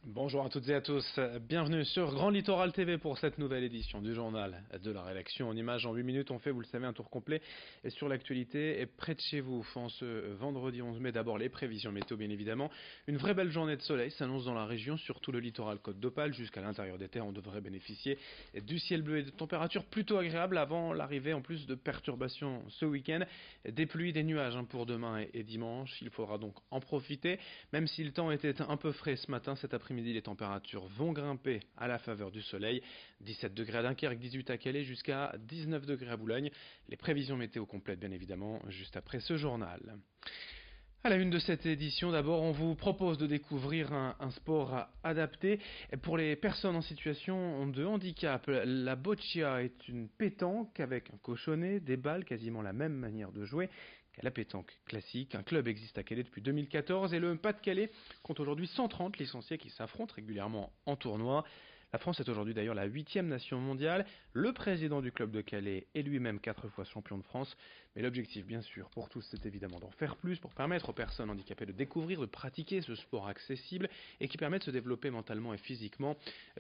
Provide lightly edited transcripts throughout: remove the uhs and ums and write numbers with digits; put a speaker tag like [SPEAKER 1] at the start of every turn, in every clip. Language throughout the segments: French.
[SPEAKER 1] Bonjour à toutes et à tous, bienvenue sur Grand Littoral TV pour cette nouvelle édition du journal de la rédaction. En images, en 8 minutes, on fait, vous le savez, un tour complet sur l'actualité et près de chez vous. En ce vendredi 11 mai, d'abord les prévisions météo bien évidemment. Une vraie belle journée de soleil s'annonce dans la région, surtout le littoral Côte d'Opale. Jusqu'à l'intérieur des terres, on devrait bénéficier du ciel bleu et de températures plutôt agréables avant l'arrivée en plus de perturbations ce week-end. Des pluies, des nuages pour demain et dimanche, il faudra donc en profiter. Même si le temps était un peu frais ce matin, cet après-midi, les températures vont grimper à la faveur du soleil. 17 degrés à Dunkerque, 18 à Calais, jusqu'à 19 degrés à Boulogne. Les prévisions météo complètes, bien évidemment, juste après ce journal. À la une de cette édition, d'abord, on vous propose de découvrir un sport adapté pour les personnes en situation de handicap. La boccia est une pétanque avec un cochonnet, des balles, quasiment la même manière de jouer qu'à la pétanque classique. Un club existe à Calais depuis 2014 et le Pas-de-Calais compte aujourd'hui 130 licenciés qui s'affrontent régulièrement en tournoi. La France est aujourd'hui d'ailleurs la 8e nation mondiale. Le président du club de Calais est lui-même 4 fois champion de France. Mais l'objectif, bien sûr, pour tous, c'est évidemment d'en faire plus pour permettre aux personnes handicapées de découvrir, de pratiquer ce sport accessible et qui permet de se développer mentalement et physiquement.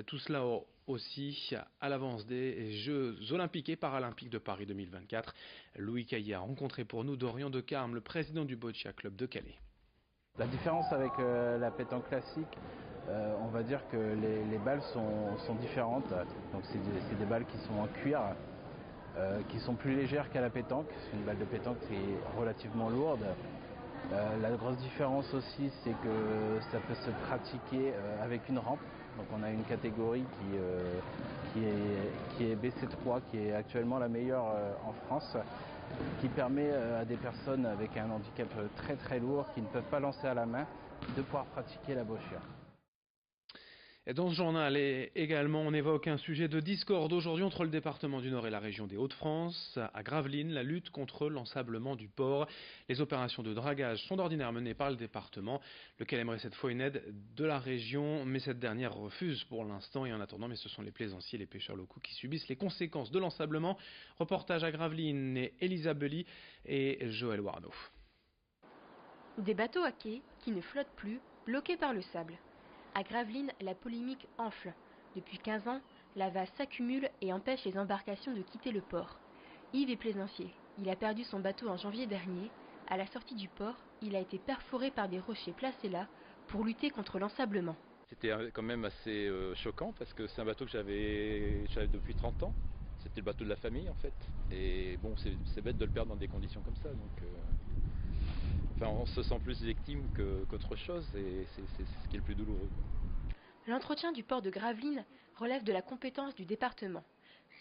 [SPEAKER 1] Tout cela aussi à l'avance des Jeux Olympiques et Paralympiques de Paris 2024. Louis Caillé a rencontré pour nous Dorian de Carme, le président du Boccia Club de Calais.
[SPEAKER 2] La différence avec la pétanque classique, on va dire que les balles sont différentes. Donc c'est des balles qui sont en cuir, qui sont plus légères qu'à la pétanque. C'est une balle de pétanque qui est relativement lourde. La grosse différence aussi, c'est que ça peut se pratiquer avec une rampe. Donc on a une catégorie qui est BC3, qui est actuellement la meilleure en France, qui permet à des personnes avec un handicap très très lourd, qui ne peuvent pas lancer à la main, de pouvoir pratiquer la boccia.
[SPEAKER 1] Et dans ce journal, également, on évoque un sujet de discorde aujourd'hui entre le département du Nord et la région des Hauts-de-France. À Gravelines, la lutte contre l'ensablement du port. Les opérations de dragage sont d'ordinaire menées par le département, lequel aimerait cette fois une aide de la région, mais cette dernière refuse pour l'instant. Et en attendant, mais ce sont les plaisanciers et les pêcheurs locaux qui subissent les conséquences de l'ensablement. Reportage à Gravelines et Elisa Belli et Joël Warneau.
[SPEAKER 3] Des bateaux à quai qui ne flottent plus, bloqués par le sable. À Gravelines, la polémique enfle. Depuis 15 ans, la vase s'accumule et empêche les embarcations de quitter le port. Yves est plaisancier. Il a perdu son bateau en janvier dernier. À la sortie du port, il a été perforé par des rochers placés là pour lutter contre l'ensablement.
[SPEAKER 4] C'était quand même assez choquant parce que c'est un bateau que j'avais depuis 30 ans. C'était le bateau de la famille en fait. Et bon, c'est bête de le perdre dans des conditions comme ça. Donc, on se sent plus victime qu'autre chose et c'est ce qui est le plus douloureux.
[SPEAKER 3] L'entretien du port de Gravelines relève de la compétence du département.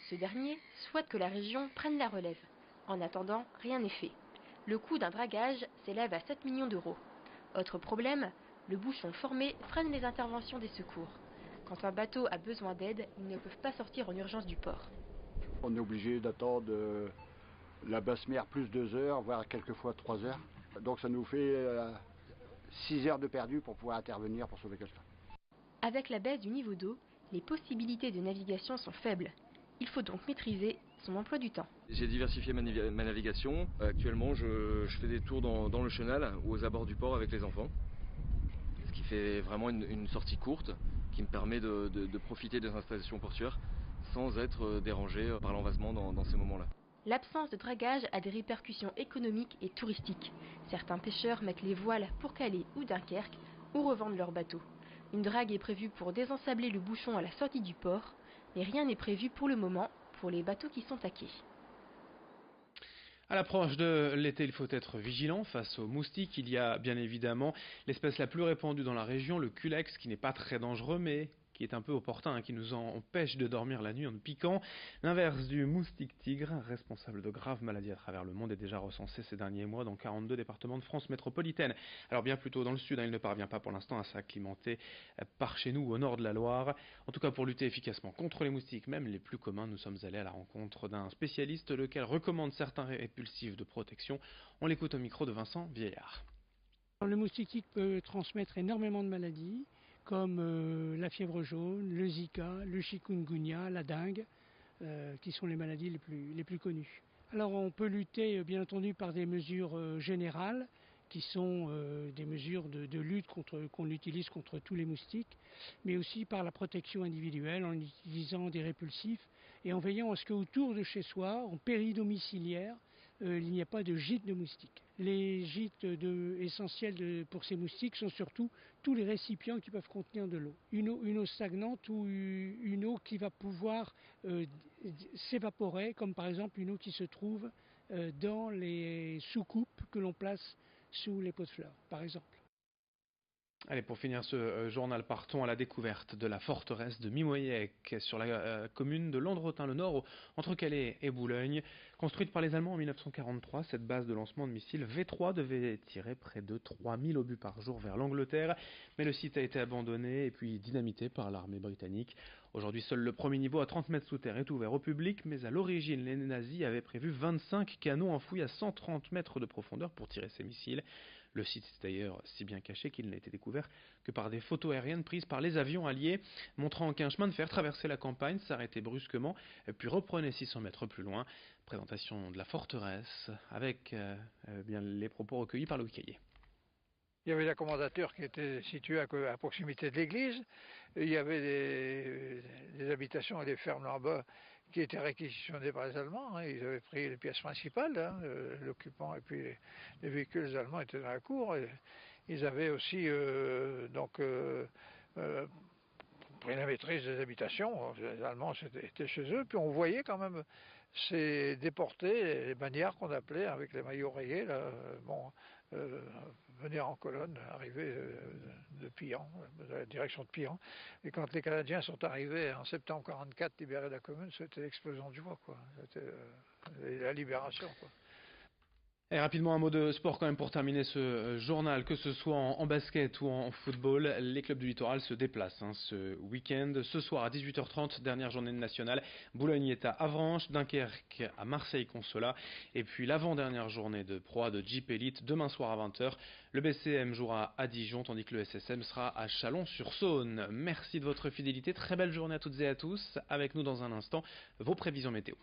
[SPEAKER 3] Ce dernier souhaite que la région prenne la relève. En attendant, rien n'est fait. Le coût d'un dragage s'élève à 7 millions d'euros. Autre problème, le bouchon formé freine les interventions des secours. Quand un bateau a besoin d'aide, ils ne peuvent pas sortir en urgence du port.
[SPEAKER 5] On est obligé d'attendre la basse mer plus 2 heures, voire quelquefois 3 heures. Donc ça nous fait 6 heures de perdu pour pouvoir intervenir pour sauver quelqu'un.
[SPEAKER 3] Avec la baisse du niveau d'eau, les possibilités de navigation sont faibles. Il faut donc maîtriser son emploi du temps.
[SPEAKER 6] J'ai diversifié ma navigation. Actuellement, je fais des tours dans le chenal ou aux abords du port avec les enfants. Ce qui fait vraiment une sortie courte qui me permet de profiter des installations portuaires sans être dérangé par l'envasement dans ces moments-là.
[SPEAKER 3] L'absence de dragage a des répercussions économiques et touristiques. Certains pêcheurs mettent les voiles pour Calais ou Dunkerque ou revendent leurs bateaux. Une drague est prévue pour désensabler le bouchon à la sortie du port, mais rien n'est prévu pour le moment pour les bateaux qui sont à quai.
[SPEAKER 1] À l'approche de l'été, il faut être vigilant face aux moustiques. Il y a bien évidemment l'espèce la plus répandue dans la région, le culex, qui n'est pas très dangereux, mais qui est un peu opportun, qui nous empêche de dormir la nuit en nous piquant. L'inverse du moustique tigre, responsable de graves maladies à travers le monde, est déjà recensé ces derniers mois dans 42 départements de France métropolitaine. Alors bien plutôt dans le sud, il ne parvient pas pour l'instant à s'acclimater par chez nous, au nord de la Loire. En tout cas, pour lutter efficacement contre les moustiques, même les plus communs, nous sommes allés à la rencontre d'un spécialiste, lequel recommande certains répulsifs de protection. On l'écoute au micro de Vincent Vieillard.
[SPEAKER 7] Le moustique tigre peut transmettre énormément de maladies, comme la fièvre jaune, le Zika, le chikungunya, la dengue, qui sont les maladies les plus connues. Alors on peut lutter bien entendu par des mesures générales qui sont des mesures de lutte qu'on utilise contre tous les moustiques, mais aussi par la protection individuelle en utilisant des répulsifs et en veillant à ce qu'autour de chez soi, en péri-domiciliaire, il n'y a pas de gîte de moustiques. Les gîtes essentiels pour ces moustiques sont surtout tous les récipients qui peuvent contenir de l'eau. Une eau stagnante ou une eau qui va pouvoir s'évaporer, comme par exemple une eau qui se trouve dans les soucoupes que l'on place sous les pots de fleurs, par exemple.
[SPEAKER 1] Allez, pour finir ce journal, partons à la découverte de la forteresse de Mimoyec, sur la commune de Landretin-le-Nord, entre Calais et Boulogne. Construite par les Allemands en 1943, cette base de lancement de missiles V3 devait tirer près de 3000 obus par jour vers l'Angleterre, mais le site a été abandonné et puis dynamité par l'armée britannique. Aujourd'hui, seul le premier niveau à 30 mètres sous terre est ouvert au public, mais à l'origine, les nazis avaient prévu 25 canons enfouis à 130 mètres de profondeur pour tirer ces missiles. Le site est d'ailleurs si bien caché qu'il n'a été découvert que par des photos aériennes prises par les avions alliés, montrant qu'un chemin de fer traversait la campagne, s'arrêtait brusquement, puis reprenait 600 mètres plus loin. Présentation de la forteresse avec bien les propos recueillis par Louis Caillé.
[SPEAKER 8] Il y avait la commandature qui était située à proximité de l'église. Il y avait des habitations et des fermes là-bas qui étaient réquisitionnées par les Allemands. Hein. Ils avaient pris les pièces principales, hein, l'occupant et puis les véhicules allemands étaient dans la cour. Et ils avaient aussi pris la maîtrise des habitations. Les Allemands étaient chez eux. Puis on voyait quand même ces déportés, les bannières qu'on appelait avec les maillots rayés, là, venir en colonne, arriver de Pihan, de la direction de Pihan. Et quand les Canadiens sont arrivés en septembre 1944, libérer la commune, c'était l'explosion du voix, quoi. C'était la libération, quoi.
[SPEAKER 1] Et rapidement un mot de sport quand même pour terminer ce journal, que ce soit en basket ou en football, les clubs du littoral se déplacent ce week-end. Ce soir à 18h30, dernière journée nationale, Boulogne est à Avranches, Dunkerque à Marseille-Consolat, et puis l'avant-dernière journée de Pro A de Jeep Elite demain soir à 20h. Le BCM jouera à Dijon, tandis que le SSM sera à Chalon-sur-Saône. Merci de votre fidélité, très belle journée à toutes et à tous. Avec nous dans un instant, vos prévisions météo.